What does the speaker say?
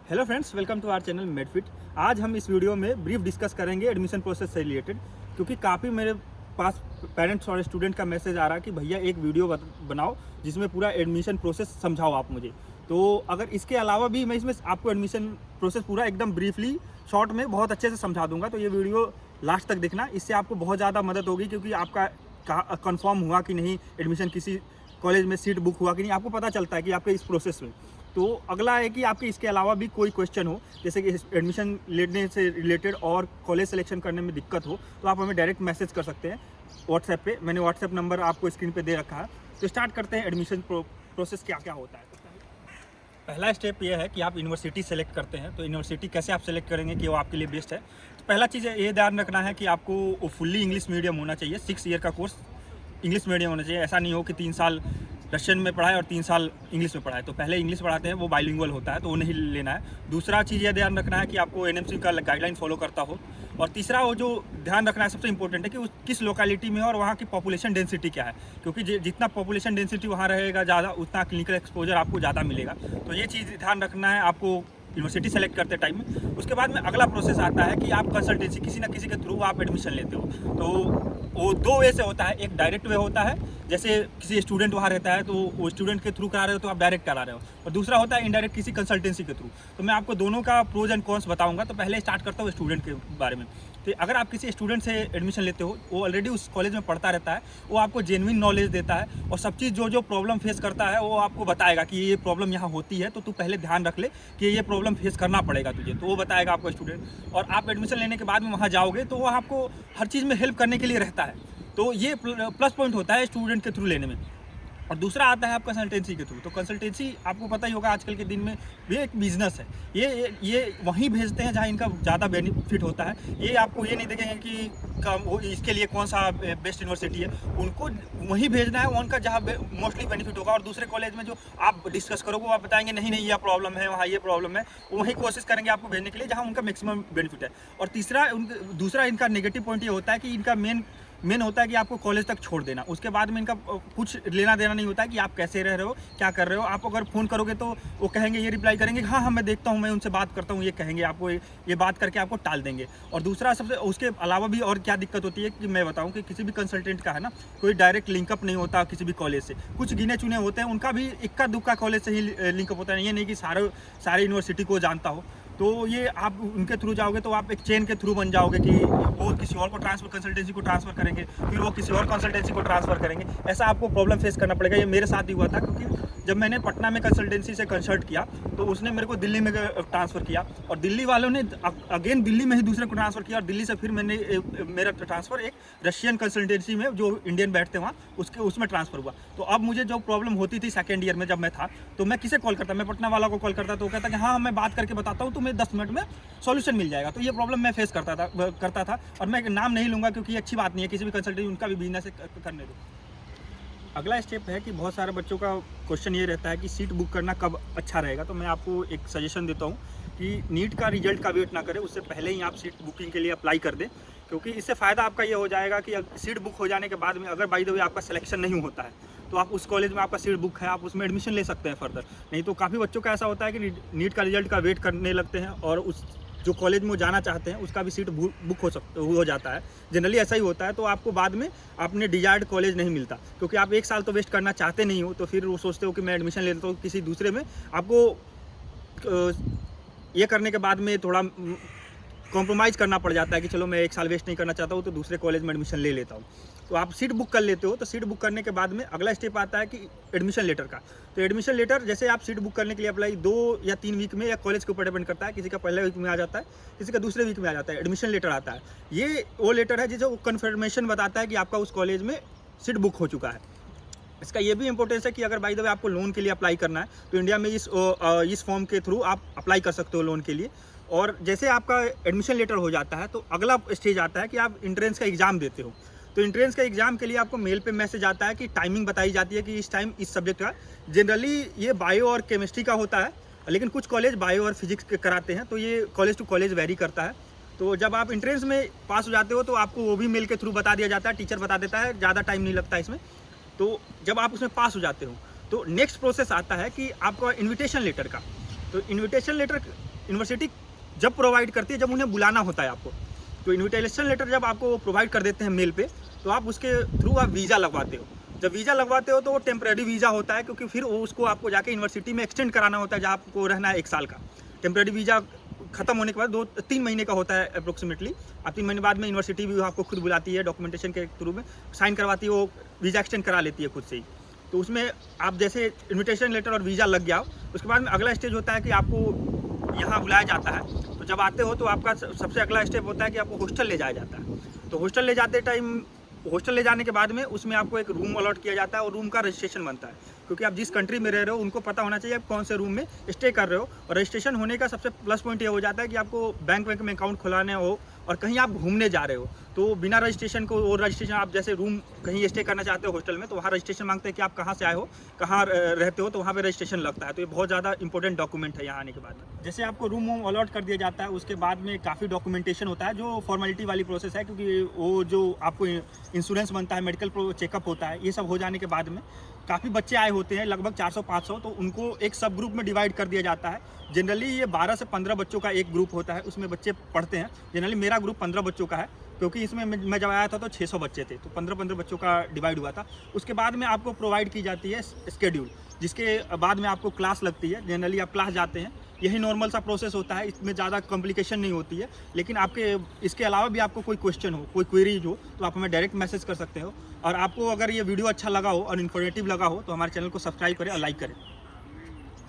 Hello friends, welcome to our channel Medfit. आज हम इस वीडियो में ब्रीफ डिस्कस करेंगे एडमिशन प्रोसेस से रिलेटेड, क्योंकि काफ़ी मेरे पास पेरेंट्स और स्टूडेंट का मैसेज आ रहा है कि भैया एक वीडियो बनाओ जिसमें पूरा एडमिशन प्रोसेस समझाओ आप मुझे। तो अगर इसके अलावा भी मैं इसमें आपको एडमिशन प्रोसेस पूरा एकदम ब्रीफली शॉर्ट में बहुत अच्छे से समझा दूंगा, तो ये वीडियो लास्ट तक देखना। इससे आपको बहुत ज़्यादा मदद होगी, क्योंकि आपका कंफर्म हुआ कि नहीं एडमिशन, किसी कॉलेज में सीट बुक हुआ कि नहीं, आपको पता चलता है कि आपके इस प्रोसेस में। तो अगला है कि आपके इसके अलावा भी कोई क्वेश्चन हो, जैसे कि एडमिशन लेने से रिलेटेड और कॉलेज सिलेक्शन करने में दिक्कत हो, तो आप हमें डायरेक्ट मैसेज कर सकते हैं व्हाट्सएप पे। मैंने व्हाट्सएप नंबर आपको स्क्रीन पे दे रखा है। तो स्टार्ट करते हैं एडमिशन प्रोसेस क्या क्या होता है। पहला स्टेप ये है कि आप यूनिवर्सिटी सेलेक्ट करते हैं। तो यूनिवर्सिटी कैसे आप सेलेक्ट करेंगे कि वो आपके लिए बेस्ट है। तो पहला चीज़ ये ध्यान रखना है कि आपको फुल्ली इंग्लिश मीडियम होना चाहिए। 6 ईयर का कोर्स इंग्लिश मीडियम होना चाहिए। ऐसा नहीं हो कि 3 साल रशियन में पढ़ाए और 3 साल इंग्लिश में पढ़ाए। तो पहले इंग्लिश पढ़ाते हैं, वो बाइलिंगुअल होता है, तो वो नहीं लेना है। दूसरा चीज़ यह ध्यान रखना है कि आपको एनएमसी का गाइडलाइन फॉलो करता हो। और तीसरा वो जो ध्यान रखना है सबसे इंपॉर्टेंट है कि उस किस लोकेलिटी में है और वहाँ की पॉपुलेशन डेंसिटी क्या है, क्योंकि जितना पॉपुलेशन डेंसिटी वहाँ रहेगा ज़्यादा, उतना क्लिनिकल एक्सपोजर आपको ज़्यादा मिलेगा। तो ये चीज़ ध्यान रखना है आपको यूनिवर्सिटी सेलेक्ट करते टाइम में। उसके बाद में अगला प्रोसेस आता है कि आप कंसल्टेंसी किसी ना किसी के थ्रू आप एडमिशन लेते हो। तो वो 2 वे से होता है। एक डायरेक्ट वे होता है, जैसे किसी स्टूडेंट वहाँ रहता है तो वो स्टूडेंट के थ्रू करा रहे हो तो आप डायरेक्ट करा रहे हो। और दूसरा होता है इनडायरेक्ट, किसी कंसल्टेंसी के थ्रू। तो मैं आपको दोनों का प्रोज एंड कॉन्स बताऊंगा। तो पहले स्टार्ट करता हूँ स्टूडेंट के बारे में। तो अगर आप किसी स्टूडेंट से एडमिशन लेते हो, वो ऑलरेडी उस कॉलेज में पढ़ता रहता है, वो आपको जेन्युइन नॉलेज देता है और सब चीज़ जो प्रॉब्लम फेस करता है वो आपको बताएगा कि ये प्रॉब्लम यहाँ होती है, तो तू पहले ध्यान रख ले कि ये प्रॉब्लम फेस करना पड़ेगा तुझे। तो वो बताएगा आपको स्टूडेंट। और आप एडमिशन लेने के बाद में वहाँ जाओगे तो वो आपको हर चीज़ में हेल्प करने के लिए रहता है। तो ये प्लस पॉइंट होता है स्टूडेंट के थ्रू लेने में। और दूसरा आता है आप कंसल्टेंसी के थ्रू। तो कंसल्टेंसी आपको पता ही होगा आजकल के दिन में ये एक बिजनेस है। ये वहीं भेजते हैं जहाँ इनका ज़्यादा बेनिफिट होता है। ये आपको ये नहीं देखेंगे कि इसके लिए कौन सा बेस्ट यूनिवर्सिटी है, उनको वहीं भेजना है उनका जहाँ मोस्टली बेनिफिट होगा। और दूसरे कॉलेज में जो आप डिस्कस करोगे वो आप बताएंगे नहीं नहीं ये प्रॉब्लम है, वहाँ ये प्रॉब्लम है, वहीं कोशिश करेंगे आपको भेजने के लिए जहाँ उनका मैक्सिमम बेनिफिट है। और दूसरा इनका नेगेटिव पॉइंट ये होता है कि इनका मेन होता है कि आपको कॉलेज तक छोड़ देना। उसके बाद में इनका कुछ लेना देना नहीं होता है कि आप कैसे रह रहे हो, क्या कर रहे हो। आप अगर फ़ोन करोगे तो वो कहेंगे, ये रिप्लाई करेंगे हाँ हाँ मैं देखता हूँ, मैं उनसे बात करता हूँ, ये कहेंगे आपको, ये बात करके आपको टाल देंगे। और दूसरा सबसे उसके अलावा भी और क्या दिक्कत होती है कि मैं बताऊँ कि किसी भी कंसल्टेंट का है ना, कोई डायरेक्ट लिंकअप नहीं होता किसी भी कॉलेज से। कुछ गिने चुने होते हैं, उनका भी इक्का दुक्का कॉलेज से ही लिंकअप होता है। ये नहीं कि सारे यूनिवर्सिटी को जानता हो। तो ये आप उनके थ्रू जाओगे तो आप एक चेन के थ्रू बन जाओगे कि वो किसी और को कंसल्टेंसी को ट्रांसफ़र करेंगे, फिर वो किसी और कंसल्टेंसी को ट्रांसफ़र करेंगे। ऐसा आपको प्रॉब्लम फेस करना पड़ेगा। ये मेरे साथ ही हुआ था, क्योंकि जब मैंने पटना में कंसल्टेंसी से कंसल्ट किया तो उसने मेरे को दिल्ली में ट्रांसफ़र किया, और दिल्ली वालों ने अगेन दिल्ली में ही दूसरे को ट्रांसफ़र किया। और दिल्ली से फिर मेरा ट्रांसफ़र एक रशियन कंसल्टेंसी में, जो इंडियन बैठते वहाँ, उसमें ट्रांसफ़र हुआ। तो अब मुझे जो प्रॉब्लम होती थी सेकेंड ईयर में जब मैं था, तो मैं किसे कॉल करता, मैं पटना वाला को कॉल करता, तो वो कहता कि हाँ मैं बात करके बताता हूँ, तुम्हें 10 मिनट में सॉल्यूशन मिल जाएगा। तो ये प्रॉब्लम मैं फेस करता था। और मैं नाम नहीं लूँगा क्योंकि अच्छी बात नहीं है, किसी भी कंसल्टेंसी उनका भी बिजनेस करने दो। अगला स्टेप है कि बहुत सारे बच्चों का क्वेश्चन ये रहता है कि सीट बुक करना कब अच्छा रहेगा। तो मैं आपको एक सजेशन देता हूँ कि नीट का रिजल्ट का वेट ना करें, उससे पहले ही आप सीट बुकिंग के लिए अप्लाई कर दें। क्योंकि इससे फ़ायदा आपका ये हो जाएगा कि सीट बुक हो जाने के बाद में अगर बाय द वे आपका सिलेक्शन नहीं होता है, तो आप उस कॉलेज में आपका सीट बुक है, आप उसमें एडमिशन ले सकते हैं फर्दर। नहीं तो काफ़ी बच्चों का ऐसा होता है कि नीट का रिजल्ट का वेट करने लगते हैं और उस जो कॉलेज में वो जाना चाहते हैं उसका भी सीट बुक हो जाता है। जनरली ऐसा ही होता है। तो आपको बाद में अपने डिजायर्ड कॉलेज नहीं मिलता, क्योंकि आप 1 साल तो वेस्ट करना चाहते नहीं हो। तो फिर वो सोचते हो कि मैं एडमिशन ले लेता हूँ किसी दूसरे में। आपको ये करने के बाद में थोड़ा कॉम्प्रोमाइज़ करना पड़ जाता है कि चलो मैं 1 साल वेस्ट नहीं करना चाहता हूँ, तो दूसरे कॉलेज में एडमिशन ले लेता हूँ। तो आप सीट बुक कर लेते हो। तो सीट बुक करने के बाद में अगला स्टेप आता है कि एडमिशन लेटर का। तो एडमिशन लेटर जैसे आप सीट बुक करने के लिए अप्लाई 2 या 3 वीक में, या कॉलेज के ऊपर डिपेंड करता है, किसी का पहले वीक में आ जाता है, किसी का दूसरे वीक में आ जाता है, एडमिशन लेटर आता है। ये वो लेटर है जिसे कन्फर्मेशन बताता है कि आपका उस कॉलेज में सीट बुक हो चुका है। इसका ये भी इंपॉर्टेंस है कि अगर बाय द वे आपको लोन के लिए अप्लाई करना है तो इंडिया में इस फॉर्म के थ्रू आप अप्लाई कर सकते हो लोन के लिए। और जैसे आपका एडमिशन लेटर हो जाता है तो अगला स्टेज आता है कि आप इंट्रेंस का एग्ज़ाम देते हो। तो इंट्रेंस का एग्ज़ाम के लिए आपको मेल पे मैसेज आता है कि टाइमिंग बताई जाती है कि इस टाइम इस सब्जेक्ट का। जनरली ये बायो और केमिस्ट्री का होता है, लेकिन कुछ कॉलेज बायो और फिजिक्स के कराते हैं। तो ये कॉलेज टू कॉलेज वेरी करता है। तो जब आप इंट्रेंस में पास हो जाते हो तो आपको वो भी मेल के थ्रू बता दिया जाता है, टीचर बता देता है, ज़्यादा टाइम नहीं लगता इसमें। तो जब आप उसमें पास हो जाते हो तो नेक्स्ट प्रोसेस आता है कि आपका इन्विटेशन लेटर का। तो इन्विटेशन लेटर यूनिवर्सिटी जब प्रोवाइड करती है, जब उन्हें बुलाना होता है आपको, तो इन्विटेशन लेटर जब आपको प्रोवाइड कर देते हैं मेल पे, तो आप उसके थ्रू आप वीज़ा लगवाते हो। जब वीज़ा लगवाते हो तो वो टेम्प्रेरी वीज़ा होता है, क्योंकि फिर वो उसको आपको जाके यूनिवर्सिटी में एक्सटेंड कराना होता है, जहाँ आपको रहना है 1 साल का। टेम्प्रेरी वीज़ा खत्म होने के बाद 2-3 महीने का होता है अप्रोक्सीमेटली। अब 3 महीने बाद में यूनिवर्सिटी भी आपको खुद बुलाती है, डॉक्यूमेंटेशन के थ्रू में साइन करवाती है, वो वीज़ा एक्सटेंड करा लेती है खुद से ही। तो उसमें आप जैसे इन्विटेशन लेटर और वीज़ा लग गया, उसके बाद में अगला स्टेज होता है कि आपको यहाँ बुलाया जाता है। तो जब आते हो तो आपका सबसे अगला स्टेप होता है कि आपको हॉस्टल ले जाया जाता है। तो हॉस्टल ले जाते टाइम, हॉस्टल ले जाने के बाद में उसमें आपको एक रूम अलॉट किया जाता है और रूम का रजिस्ट्रेशन बनता है, क्योंकि आप जिस कंट्री में रह रहे हो उनको पता होना चाहिए आप कौन से रूम में स्टे कर रहे हो। और रजिस्ट्रेशन होने का सबसे प्लस पॉइंट ये हो जाता है कि आपको बैंक में अकाउंट खुलाने हो और कहीं आप घूमने जा रहे हो, तो बिना रजिस्ट्रेशन को, और रजिस्ट्रेशन आप जैसे रूम कहीं स्टे करना चाहते हो हॉस्टल में, तो वहाँ रजिस्ट्रेशन मांगते हैं कि आप कहाँ से आए हो, कहाँ रहते हो, तो वहाँ पे रजिस्ट्रेशन लगता है। तो ये बहुत ज़्यादा इंपॉर्टेंट डॉक्यूमेंट है यहाँ आने के बाद। जैसे आपको रूम वूम अलॉट कर दिया जाता है, उसके बाद में काफ़ी डॉक्यूमेंटेशन होता है, जो फॉर्मेलिटी वाली प्रोसेस है, क्योंकि वो जो आपको इंश्योरेंस बनता है, मेडिकल चेकअप होता है, ये सब हो जाने के बाद में काफ़ी बच्चे आए होते हैं, लगभग 400-500, तो उनको एक सब ग्रुप में डिवाइड कर दिया जाता है। जनरली ये 12 से 15 बच्चों का एक ग्रुप होता है, उसमें बच्चे पढ़ते हैं। जनरली मेरा ग्रुप 15 बच्चों का है, क्योंकि इसमें मैं जब आया था तो 600 बच्चे थे, तो 15-15 बच्चों का डिवाइड हुआ था। उसके बाद में आपको प्रोवाइड की जाती है स्केड्यूल, जिसके बाद में आपको क्लास लगती है। जनरली आप क्लास जाते हैं, यही नॉर्मल सा प्रोसेस होता है, इसमें ज़्यादा कॉम्प्लिकेशन नहीं होती है। लेकिन आपके इसके अलावा भी आपको कोई क्वेश्चन हो, कोई क्वेरीज हो, तो आप हमें डायरेक्ट मैसेज कर सकते हो। और आपको अगर ये वीडियो अच्छा लगा हो और इन्फॉर्मेटिव लगा हो तो हमारे चैनल को सब्सक्राइब करें और लाइक करें।